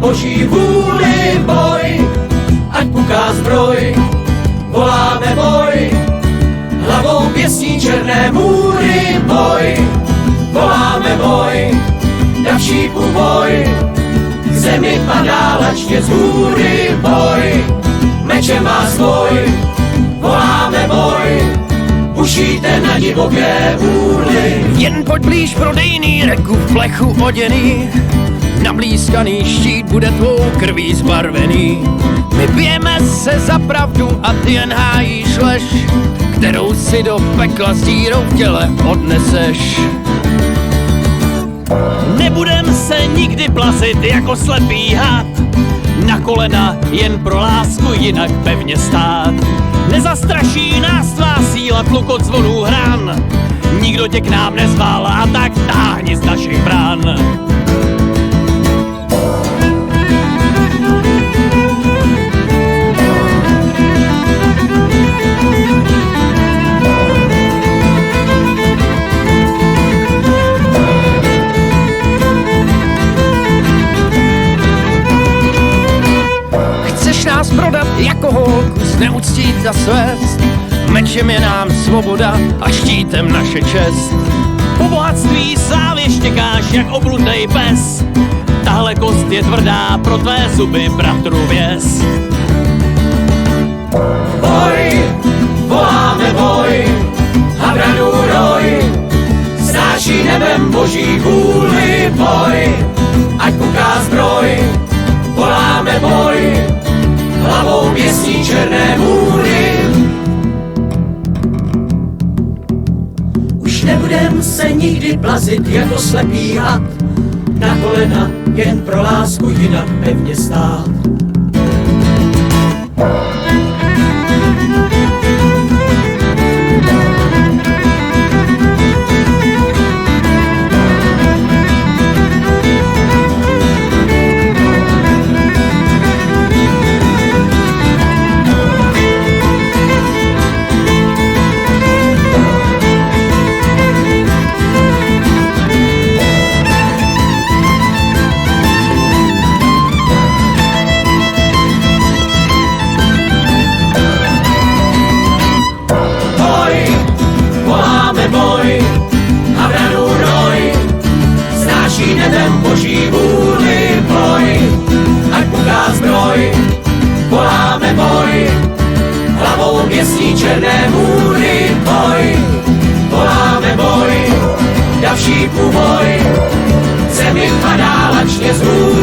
boží vůli boj, ať puká zbroj, voláme boj, hlavou pěstí černé můry boj, voláme boj, davší boj, k zemi padá lačně z hůry boj, meče má svoj, voláme boj, ušijte na divoké úly. Jen pojď blíž prodejný, reku v plechu oděný, nablízkaný štít bude tvou krví zbarvený. My bijeme se za pravdu a ty jen hájíš lež, kterou si do pekla s dírou v těle odneseš. Nebudem se nikdy plazit jako slepý had, na kolena jen pro lásku jinak pevně stát. Nezastraší nás tvá síla, tlukot zvonů hran, nikdo tě k nám nezval a tak táhni z našich brán. Chceš nás prodat jako holku, zneuctít a svést, mečem je nám svoboda a štítem naše čest. Po bohatství slávě štěkáš jak obludnej pes, tahle kost je tvrdá pro tvé zuby, bratru věz. Boj, voláme boj, Havranu roj, snáší nebem boží vůli boj, ať puká zbroj, voláme boj, hlavou pěstí černé můry. Už nebudem se nikdy plazit jako slepý had, na kolena jen pro lásku jinak pevně stát. Nebem boží vůli boj, ať puká zbroj, voláme boj, hlavou pěstí černé můry boj, voláme boj, davší boj, zemi padá lačně z hůry.